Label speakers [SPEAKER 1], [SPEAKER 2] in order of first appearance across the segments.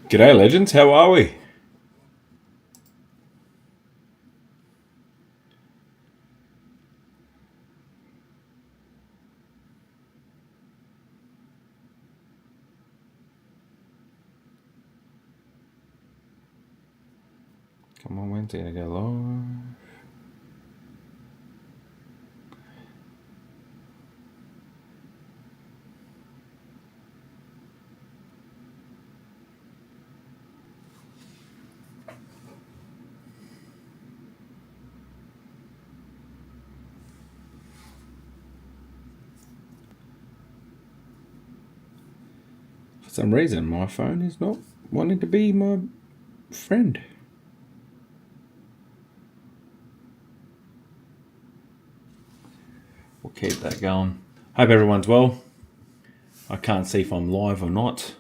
[SPEAKER 1] G'day, legends. How are we? Come on, Wednesday to go live. For some reason, my phone is not wanting to be my friend. We'll keep that going. Hope everyone's well. I can't see if I'm live or not.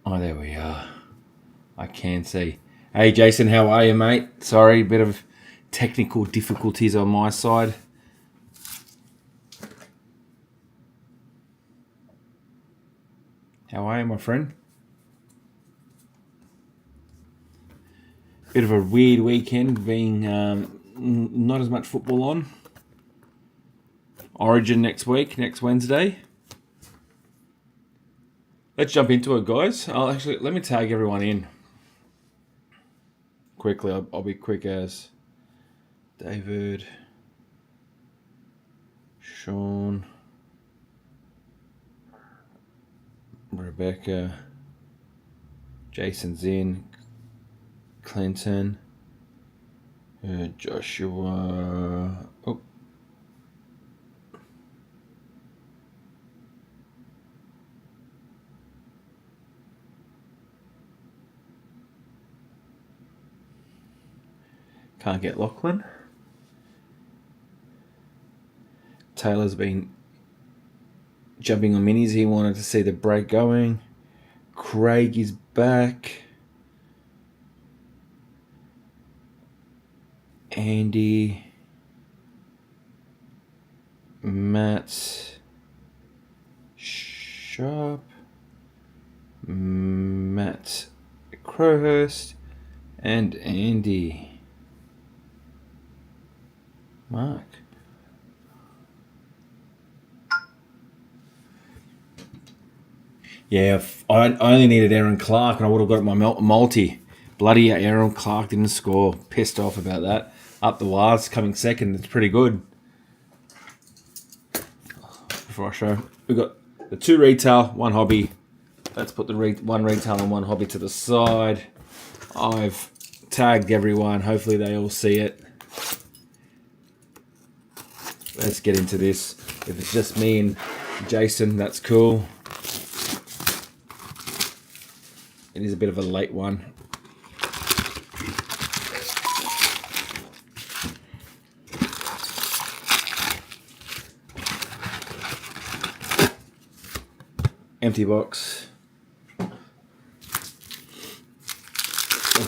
[SPEAKER 1] Oh, there we are. I can see. Hey, Jason, how are you, mate? Sorry, a bit of technical difficulties on my side. How are you, my friend? Bit of a weird weekend, being not as much football on. Origin next week, next Wednesday. Let's jump into it, guys. Let me tag everyone in quickly. I'll be quick as David, Sean, Rebecca, Jason's in, Clinton, Joshua. Oh. Can't get Lachlan. Taylor's been jumping on minis. He wanted to see the break going. Craig is back. Andy. Matt. Sharp. Matt Crowhurst. And Andy. Mark. Yeah, I only needed Aaron Clark and I would have got my multi. Bloody Aaron Clark didn't score. Pissed off about that. Up the wires, coming second. It's pretty good. Before I show, we've got the 2 retail, 1 hobby. Let's put the 1 retail and 1 hobby to the side. I've tagged everyone. Hopefully they all see it. Let's get into this. If it's just me and Jason, that's cool. It is a bit of a late one. Empty box. Let's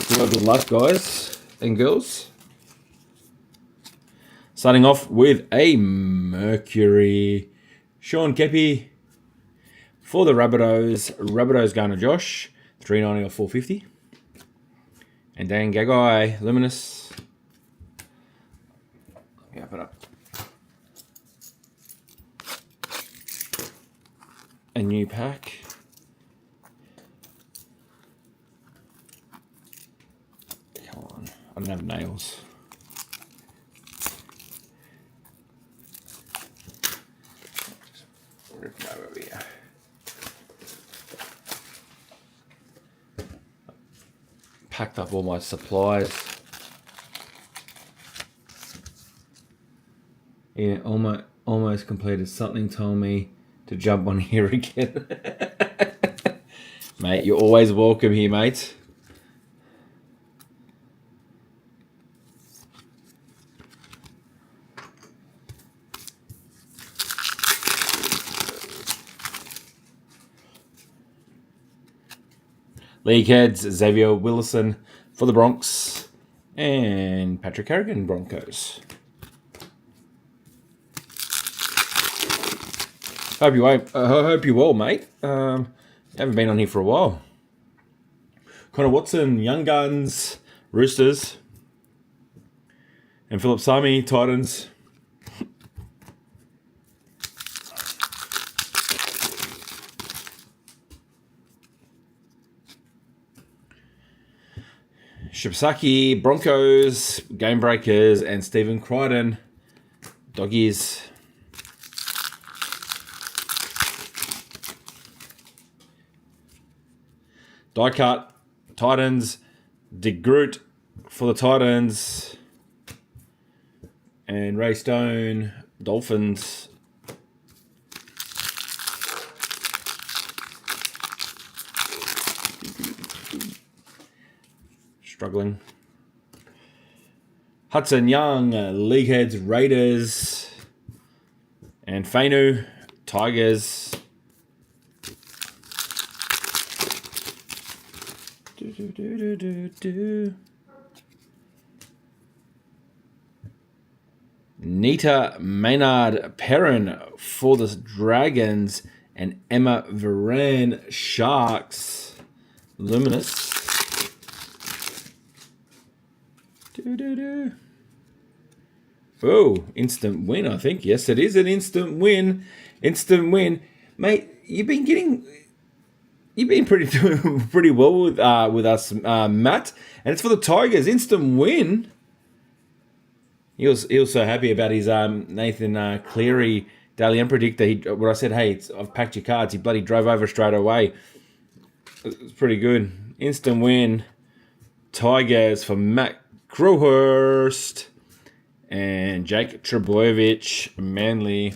[SPEAKER 1] do good luck, guys and girls. Starting off with a Mercury. Sean Kepi for the Rabbitohs. Rabbitohs going to Josh. 390 or 450. And Dan Gagai, Luminous. Let me open up. A new pack. Come on. I don't have nails. Rip them over here. Packed up all my supplies. Yeah, almost completed. Something told me to jump on here again. Mate, you're always welcome here, mate. League heads, Xavier Willison for the Bronx and Patrick Harrigan, Broncos. Hope you're well, mate. Haven't been on here for a while. Connor Watson, Young Guns, Roosters. And Philip Sami, Titans. Shibasaki, Broncos, Game Breakers, and Stephen Crichton, Doggies. Die cut, Titans, De Groot for the Titans, and Ray Stone, Dolphins. Struggling. Hudson Young, League Heads, Raiders, and Fainu, Tigers. Nita Maynard Perrin for the Dragons, and Emma Varan, Sharks. Luminous. Oh, instant win, I think. Yes, it is an instant win. Instant win. Mate, you've been pretty well with us, Matt. And it's for the Tigers. Instant win. He was so happy about his Nathan Cleary Dalian predictor. When I said, hey, I've packed your cards, he bloody drove over straight away. It's pretty good. Instant win. Tigers for Matt Crowhurst and Jake Trebojevic, Manly.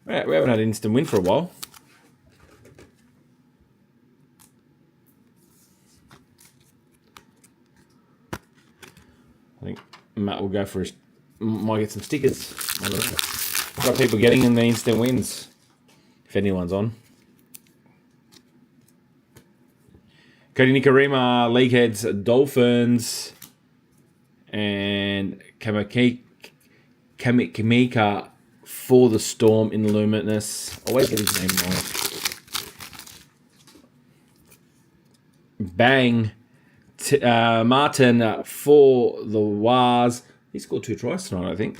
[SPEAKER 1] We haven't had an instant win for a while. I think Matt will go for his. Might get some stickers. I don't know. Got people getting in the instant wins. If anyone's on. Cody Nikarima, League Heads, Dolphins, and Kamika for the Storm in Luminous. I always get his name wrong. Bang. Martin for the Wars. He scored 2 tries tonight, I think.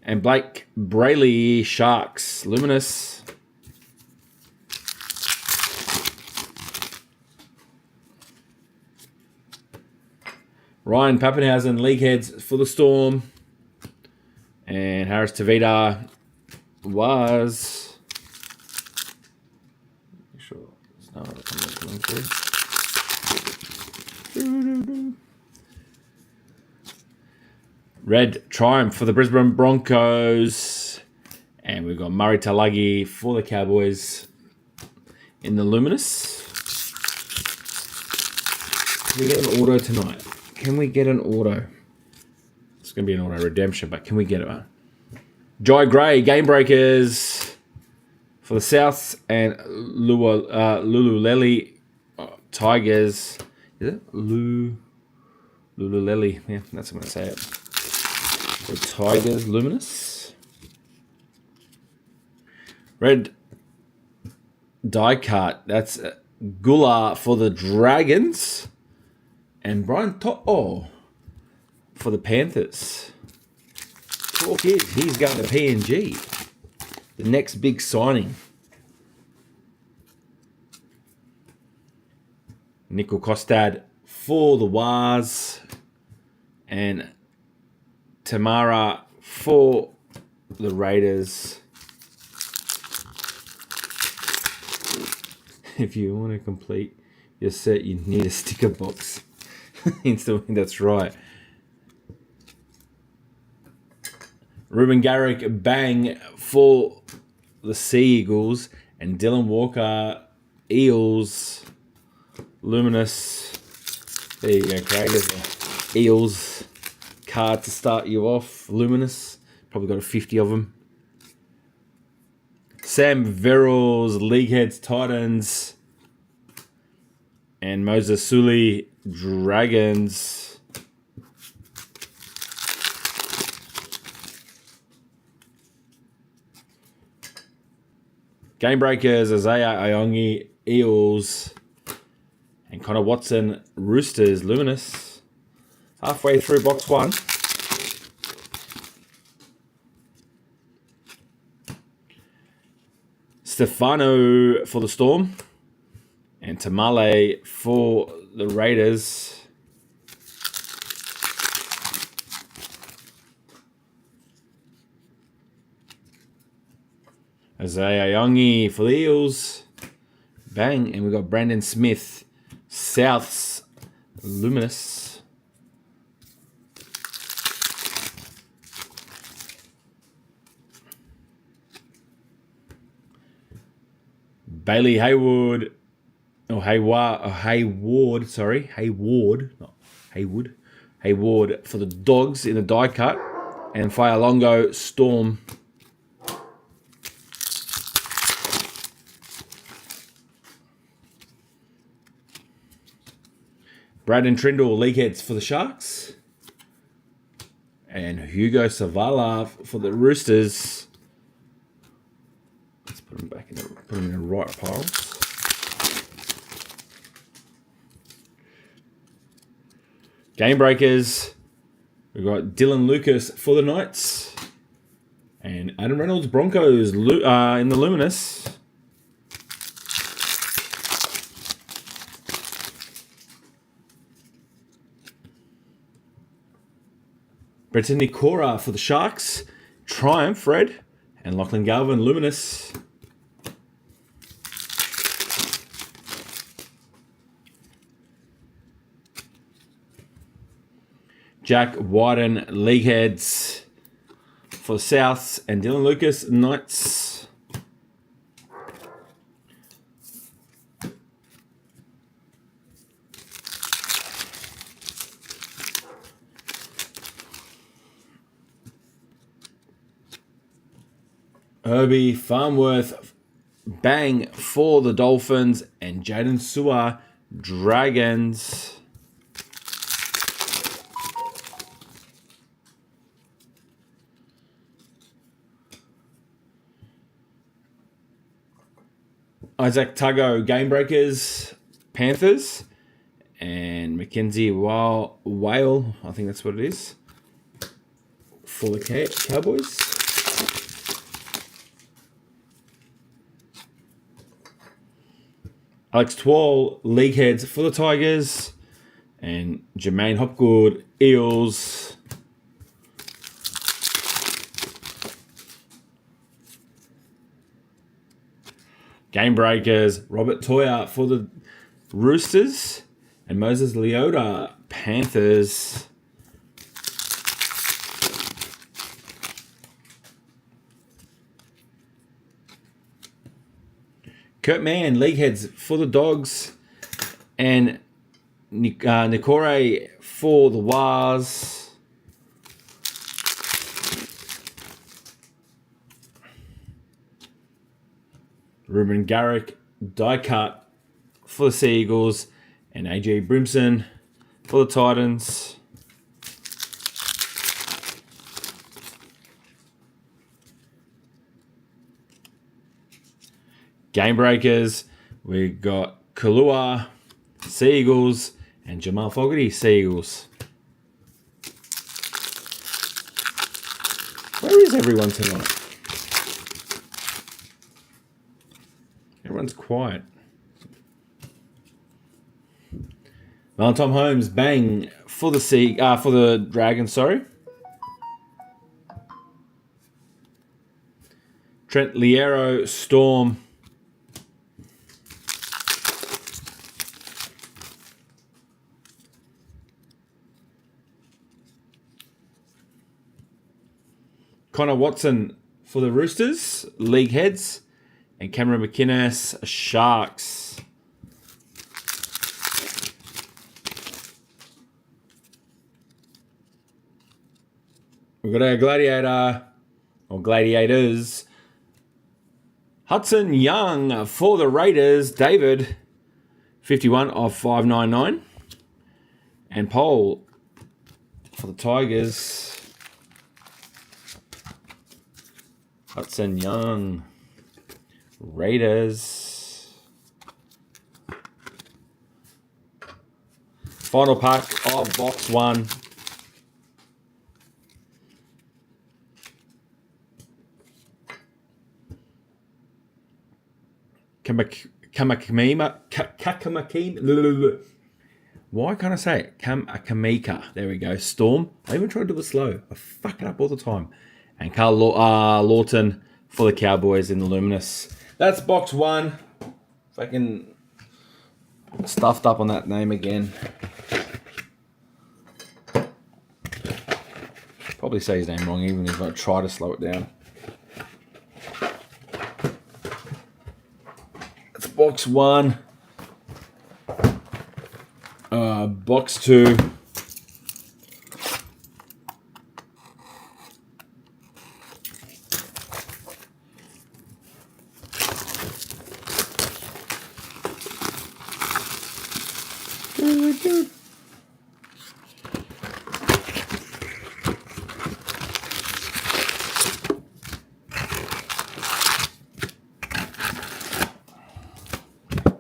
[SPEAKER 1] And Blake Brayley, Sharks, Luminous. Ryan Pappenhausen, League Heads for the Storm. And Harris Tavita was. Make sure there's no other comments coming through. Red Triumph for the Brisbane Broncos. And we've got Murray Talagi for the Cowboys in the Luminous. Can we get an auto tonight? Can we get an auto? It's going to be an auto redemption, but can we get it? Jai Gray, Game Breakers for the Souths, and Lululele Tigers. Is it? Lululele. Yeah, that's how I'm going to say it. The Tigers, Luminous. Red die cut. That's Gula for the Dragons. And Brian To'o for the Panthers. Talk is, he's going to PNG. The next big signing. Nickel Kostad for the Wars. And Tamara for the Raiders. If you want to complete your set, you need a sticker box. Instantly, that's right. Ruben Garrick, Bang for the Sea Eagles, and Dylan Walker, Eels, Luminous. There you go, Craig. There's the Eels card to start you off. Luminous. Probably got a 50 of them. Sam Verrills, League Heads, Titans, and Moses Suli, Dragons. Game Breakers, Isaiah Iongi, Eels, and Connor Watson, Roosters, Luminous. Halfway through box 1. Stefano for the Storm, and Tamale for the Raiders. Isaiah Iongi for the Eels. Bang. And we've got Brandon Smith, Souths, Luminous. Bailey Hayward, Hayward for the Dogs in the die cut. And Fa'alongo, Storm. Braden Trindle, League Heads for the Sharks. And Hugo Savala for the Roosters. Let's put them back in the right piles. Game Breakers. We've got Dylan Lucas for the Knights. And Adam Reynolds, Broncos in the Luminous. Brittany Cora for the Sharks. Triumph, Fred. And Lachlan Galvin, Luminous. Jack Wyden, League Heads for the Souths. And Dylan Lucas, Knights. Herbie Farmworth, Bang for the Dolphins, and Jaden Sewer, Dragons. Isaac Tuggo, Game Breakers, Panthers, and Mackenzie Whale, I think that's what it is, for the Cowboys. Alex Twall, League Heads for the Tigers. And Jermaine Hopgood, Eels. Game Breakers, Robert Toya for the Roosters. And Moses Leota, Panthers. Kurt Mann, League Heads for the Dogs. And Nikore for the Wars. Ruben Garrick, die cut for the Sea Eagles. And AJ Brimson for the Titans. Game Breakers, we got Kalua, Sea Eagles, and Jamal Fogarty, Sea Eagles. Where is everyone tonight? Everyone's quiet. Valentine Holmes, Bang for the Dragons, sorry. Trent Liero, Storm. Connor Watson for the Roosters, League Heads, and Cameron McInnes, Sharks. We've got our Gladiator, or Gladiators. Hudson Young for the Raiders, David, 51 of 599. And Paul for the Tigers. Hudson Young. Raiders. Final pack of box 1. Kamakamima. Why can't I say it? Kamika. There we go. Storm. I even try to do it slow. I fuck it up all the time. And Carl Lawton for the Cowboys in the Luminous. That's box 1. Fucking stuffed up on that name again. Probably say his name wrong, even if I try to slow it down. That's box 1. Box 2.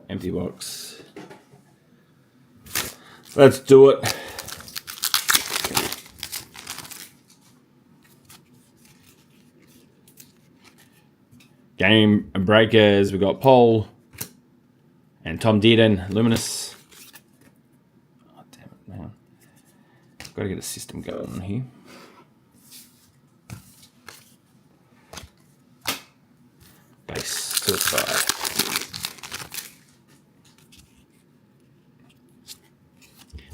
[SPEAKER 1] Empty box. Let's do it. Game breakers. We got Paul and Tom Dearden, Luminous. Oh, damn it, man. Got to get a system going on here. Base to the side.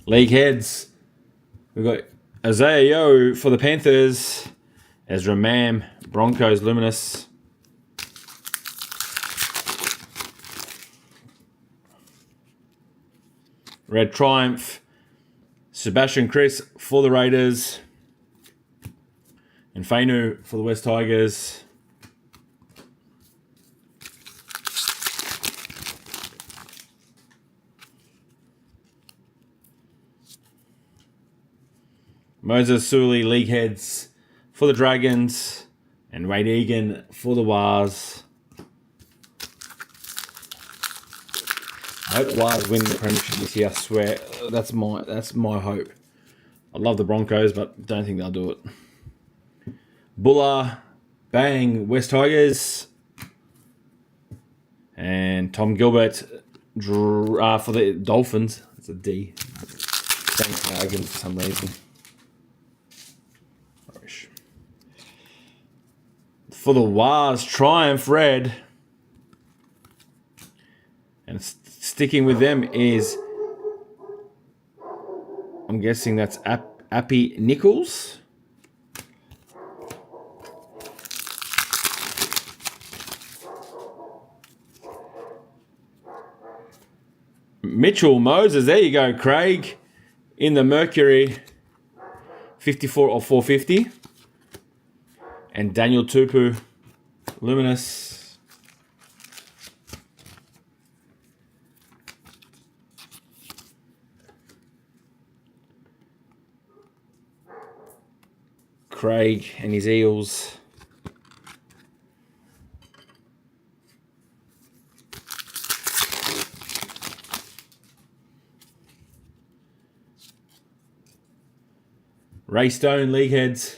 [SPEAKER 1] League heads. We've got Isaiah Yo for the Panthers. Ezra Mam, Broncos, Luminous. Red Triumph. Sebastian Chris for the Raiders. And Fainu for the West Tigers. Moses Sully, League heads for the Dragons. And Wade Egan for the Wars. I hope Wars win the premiership this year. I swear, that's my hope. I love the Broncos, but don't think they'll do it. Buller, bang, West Tigers. And Tom Gilbert for the Dolphins. It's a D. Thanks, Again, for some reason. For the Wars, Triumph Red. And sticking with them is, I'm guessing that's Appy Nichols. Mitchell Moses, there you go, Craig. In the Mercury, 54 or 450. And Daniel Tupu, Luminous. Craig and his Eels. Ray Stone, League heads.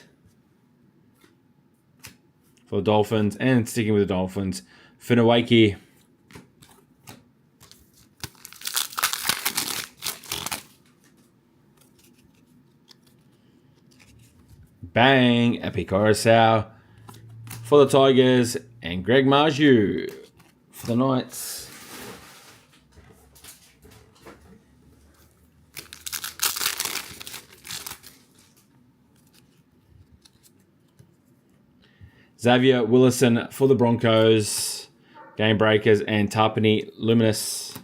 [SPEAKER 1] For the Dolphins, and sticking with the Dolphins, Finawaki. Bang, Epi Coruscant for the Tigers, and Greg Marju for the Knights. Xavier Willison for the Broncos, Game Breakers, and Tarpany Luminous.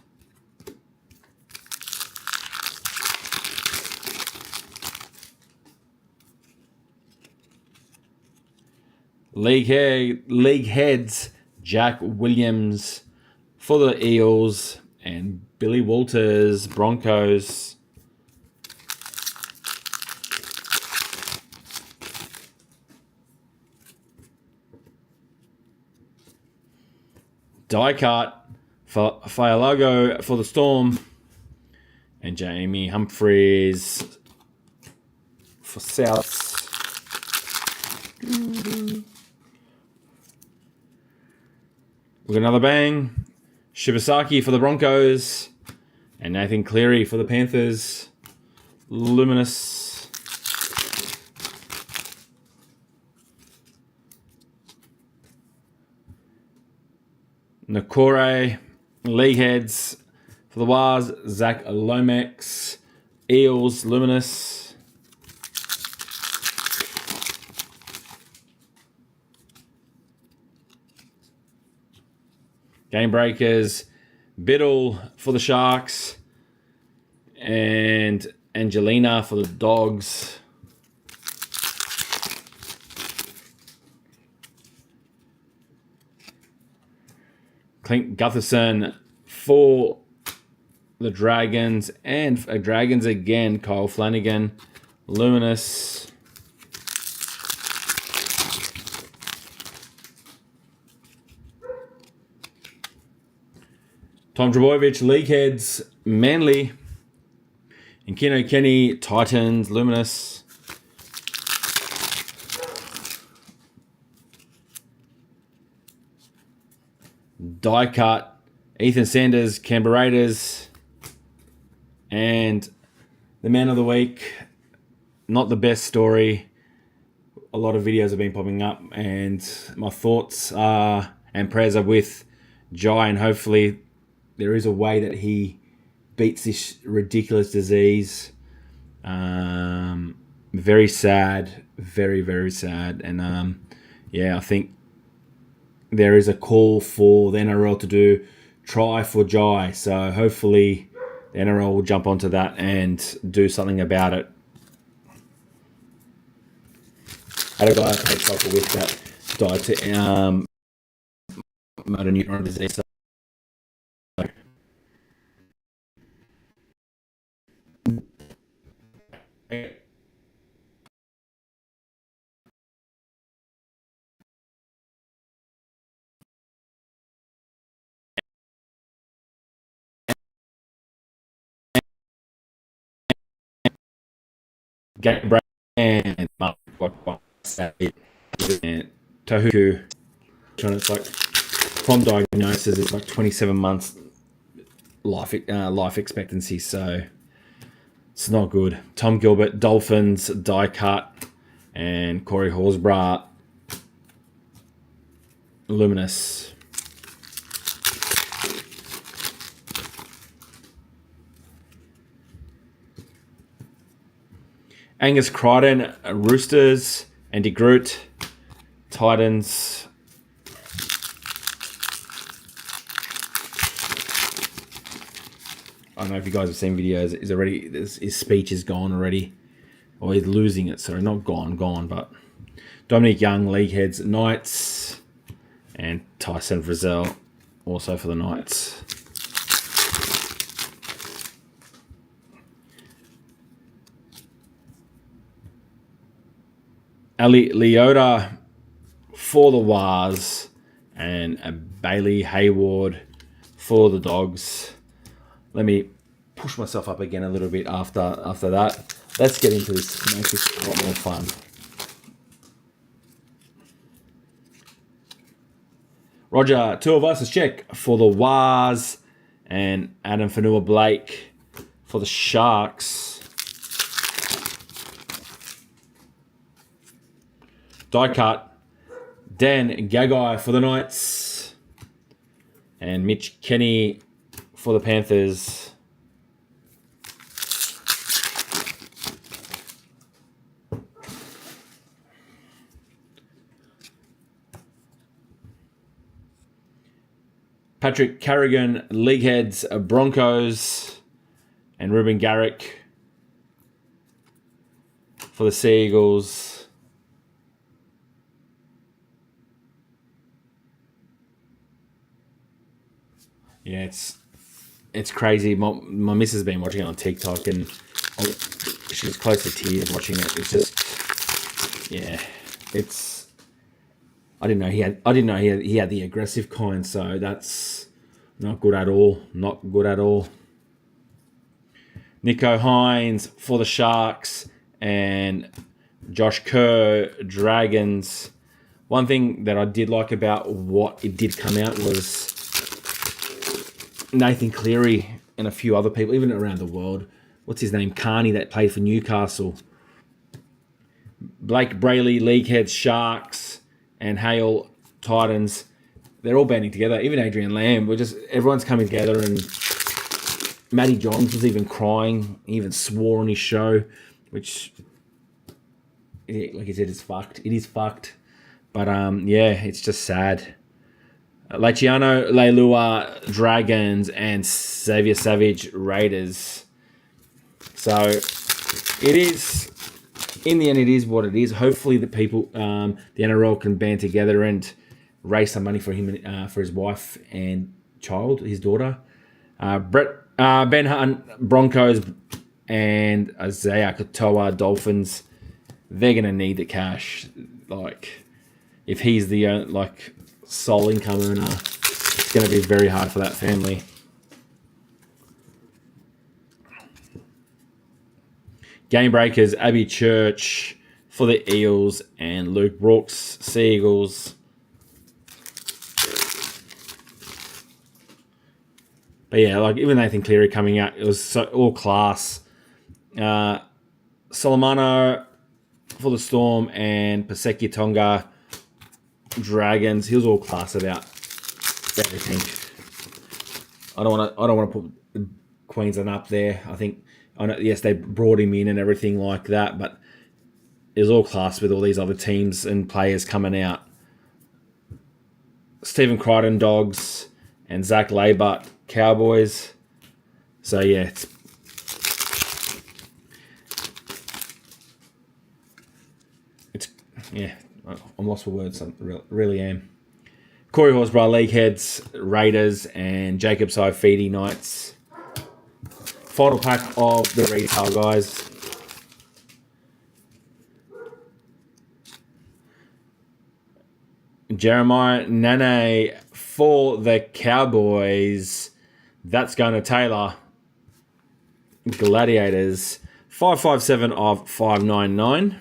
[SPEAKER 1] League heads, Jack Williams for the Eels, and Billy Walters, Broncos. Die cut for Fialago for the Storm. And Jamie Humphries for Souths. We got another bang. Shibasaki for the Broncos. And Nathan Cleary for the Panthers. Luminous. Nakore. League heads for the Wars. Zach Lomax. Eels. Luminous. Game breakers, Biddle for the Sharks, and Angelina for the Dogs. Clint Gutherson for the Dragons, and Dragons again, Kyle Flanagan, Luminous. Tom Trbojevic, League Heads, Manly. And Keno Kenny, Titans, Luminous. Die cut, Ethan Sanders, Canberra Raiders. And the Man of the Week, not the best story. A lot of videos have been popping up, and my thoughts are and prayers are with Jai, and hopefully there is a way that he beats this ridiculous disease. Very sad. Very, very sad. And I think there is a call for the NRL to do try for Jai. So hopefully the NRL will jump onto that and do something about it. I had a guy I played soccer with that died to motor neuron disease. So game break and Tahuku. It's like from diagnosis, it's like 27 months life expectancy, so it's not good. Tom Gilbert, Dolphins, die cut, and Corey Horsburgh, Luminous. Angus Crichton, Roosters, Andy Groot, Titans. I don't know if you guys have seen videos. His speech is gone already, or he's losing it. So not gone. But Dominic Young, League Heads, Knights, and Tyson Frizzell also for the Knights. Ali Leota for the Wars, and Bailey Hayward for the Dogs. Let me push myself up again a little bit after that. Let's get into this to make this a lot more fun. Roger, two of us is check for the Wars, and Adam Fanua Blake for the Sharks. Die cut, Dan Gagai for the Knights, and Mitch Kenny for the Panthers. Patrick Carrigan, League Heads, Broncos, and Ruben Garrick for the Sea Eagles. Yeah, it's crazy. My missus has been watching it on TikTok, and she's close to tears watching it. It's just, yeah, it's I didn't know he had the aggressive kind, so that's not good at all. Not good at all. Nico Hines for the Sharks and Josh Kerr, Dragons. One thing that I did like about what it did come out was Nathan Cleary and a few other people, even around the world. What's his name? Carney, that played for Newcastle. Blake Brayley, Leagueheads, Sharks, and Hale, Titans. They're all banding together. Even Adrian Lamb. Everyone's coming together, and Matty Johns was even crying. He even swore on his show, which, like he said, is fucked. It is fucked. But yeah, it's just sad. Luciano Leilua, Dragons, and Xavier Savage, Raiders. So it is, in the end, it is what it is. Hopefully the people, the NRL can band together and raise some money for him, for his wife and child, his daughter. Ben Hunt, Broncos, and Isaiah Katoa, Dolphins. They're going to need the cash. Like, if he's the sole income earner, it's going to be very hard for that family. Game breakers, Abby Church for the Eels and Luke Brooks, Seagulls. But yeah, like even Nathan Cleary coming out, it was all class. Solomano for the Storm and Paseki Tonga, Dragons. He was all class about everything. I don't want to put Queensland up there. I think, yes, they brought him in and everything like that, but it was all class with all these other teams and players coming out. Stephen Crichton, Dogs, and Zach Laybut, Cowboys. So yeah, it's I'm lost for words. I really am. Corey Horsburgh, Leagueheads, Raiders, and Jacob Saifidi, Knights. Final pack of the retail, guys. Jeremiah Nane for the Cowboys. That's going to Taylor. Gladiators. 557 of 599.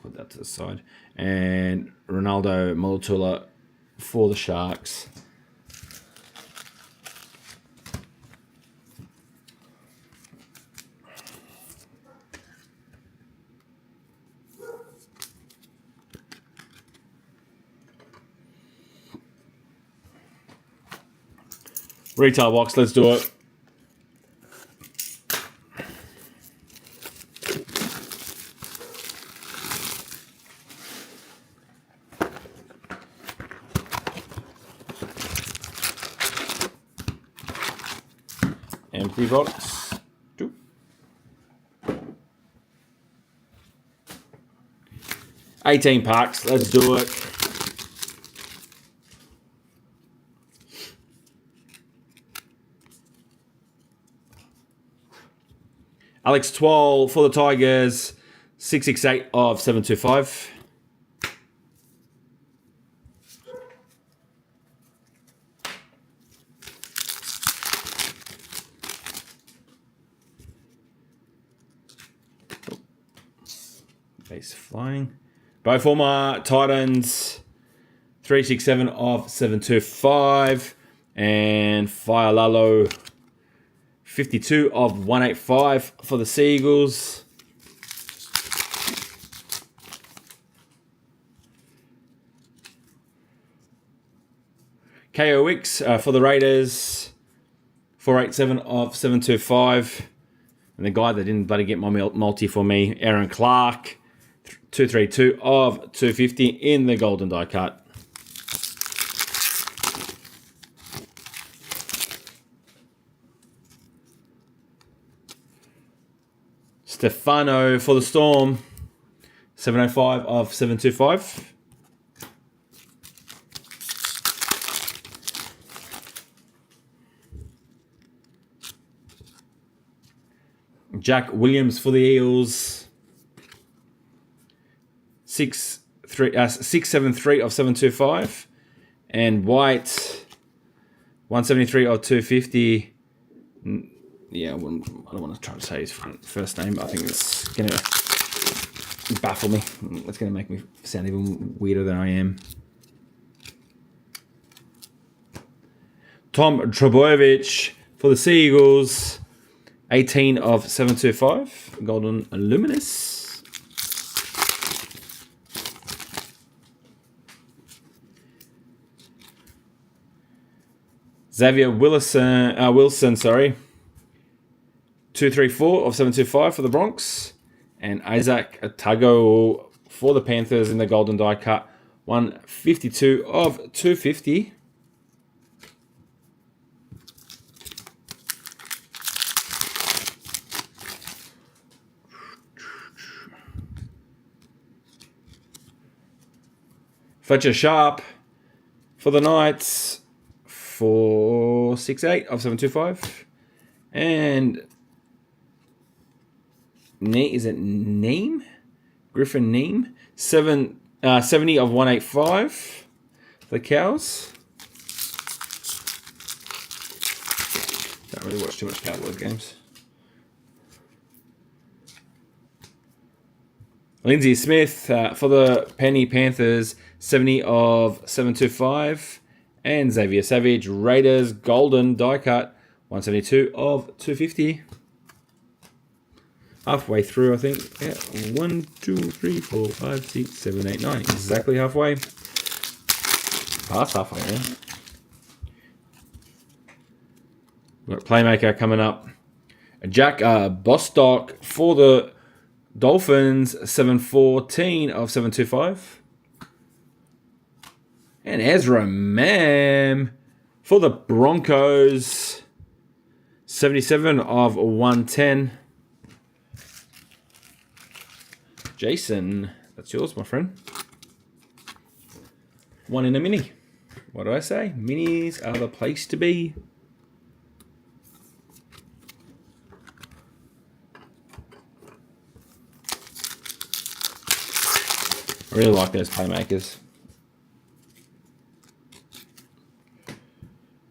[SPEAKER 1] Put that to the side. And Ronaldo Molatula for the Sharks. Retail box, let's do it. Empty box. 18 packs, let's do it. Alex Twal for the Tigers, 668 of 725. Base flying. Beauformer Titans, 367 of 725. And Fire Lalo, 52 of 185 for the Seagulls. KO Wicks for the Raiders, 487 of 725. And the guy that didn't bloody get my multi for me, Aaron Clark, 232 of 250 in the golden die cut. Stefano for the Storm, 705 of 725. Jack Williams for the Eels, 673 of 725. And White, 173 of 250. Yeah, I don't want to try to say his first name, but I think it's going to baffle me. It's going to make me sound even weirder than I am. Tom Trbojevic for the Sea Eagles, 18 of 725. Golden Luminous. Xavier Wilson, 234 of 725 for the Bronx. And Isaac Tago for the Panthers in the Golden Die Cut, 152 of 250. Fletcher Sharp for the Knights, 468 of 725. And is it Neem? Griffin Neem, 70 of 185 for the Cows. Don't really watch too much Cowboys games. Lindsay Smith for the Penny Panthers, 70 of 725. And Xavier Savage, Raiders, Golden Die Cut, 172 of 250. Halfway through, I think. Yeah, 1, 2, 3, 4, 5, 6, 7, 8, 9. Exactly halfway. Past halfway now. We've got Playmaker coming up. Jack Bostock for the Dolphins, 714 of 725. And Ezra Mam for the Broncos, 77 of 110. Jason, that's yours, my friend. One in a mini. What did I say? Minis are the place to be. I really like those Playmakers.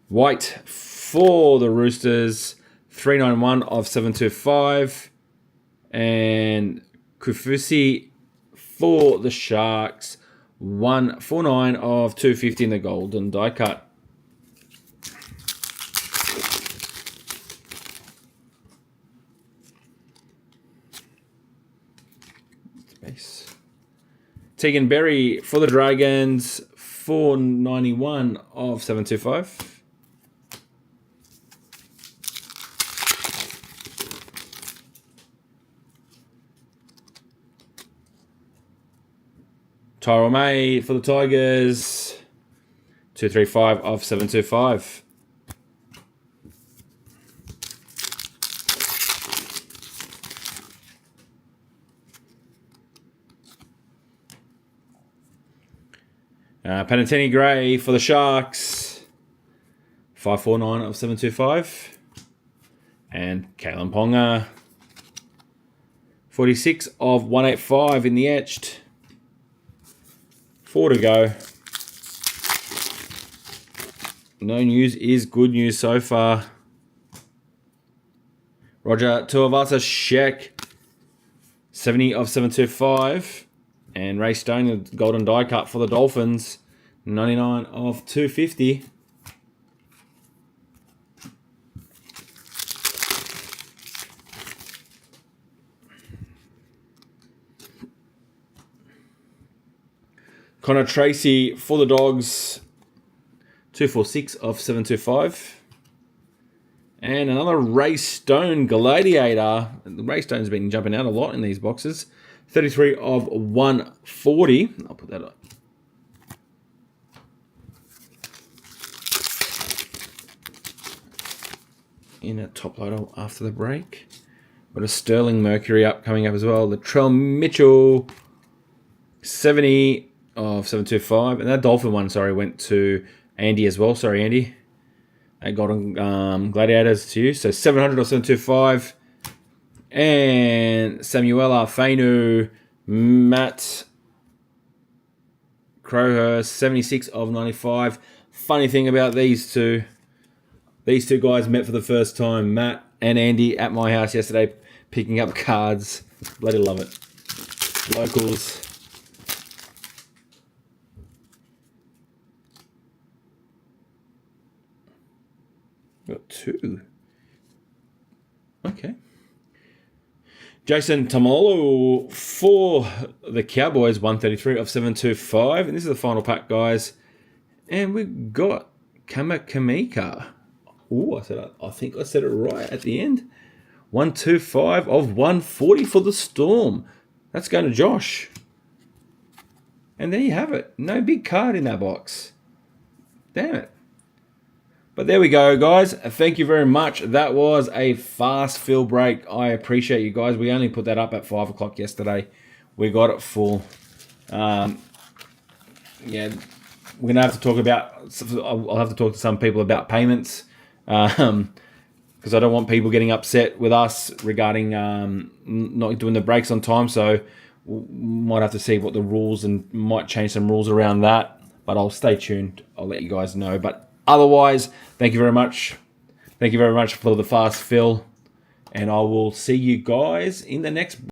[SPEAKER 1] White for the Roosters, 391 of 725. And Kufusi for the Sharks, 149 of 250 in the Golden Die Cut. Space. Tegan Berry for the Dragons, 491 of 725. Tyrell May for the Tigers, 235 of 725. Panatini Gray for the Sharks, 549 of 725. And Kalen Ponga, 46 of 185 in the etched. 4 to go. No news is good news so far. Roger Tuivasa Sheck, 70 of 725. And Ray Stone, the Golden Die Cut for the Dolphins, 99 of 250. Connor Tracy for the Dogs, 246 of 725. And another Ray Stone Gladiator. Ray Stone's been jumping out a lot in these boxes. 33 of 140. I'll put that up. In a top loader after the break. Got a Sterling Mercury coming up as well. Latrell Mitchell, 70 of 725. And that Dolphin one, went to Andy as well. Sorry, Andy. I got Gladiators to you. So 700 of 725. And Samuela Fainu, Matt Crowhurst, 76 of 95. Funny thing about these two guys met for the first time, Matt and Andy, at my house yesterday, picking up cards. Bloody love it. Locals. Got two. Okay. Jason Tamolo for the Cowboys, 133 of 725. And this is the final pack, guys. And we got Kamika. Oh, I think I said it right at the end. 125 of 140 for the Storm. That's going to Josh. And there you have it. No big card in that box. Damn it. But there we go, guys. Thank you very much. That was a fast fill break. I appreciate you guys. We only put that up at 5 o'clock yesterday. We got it full. Yeah, we're going to have to talk about... I'll have to talk to some people about payments. Because I don't want people getting upset with us regarding not doing the breaks on time. So we might have to see what the rules, and might change some rules around that. But I'll stay tuned. I'll let you guys know. But otherwise, thank you very much. Thank you very much for the fast fill. And I will see you guys in the next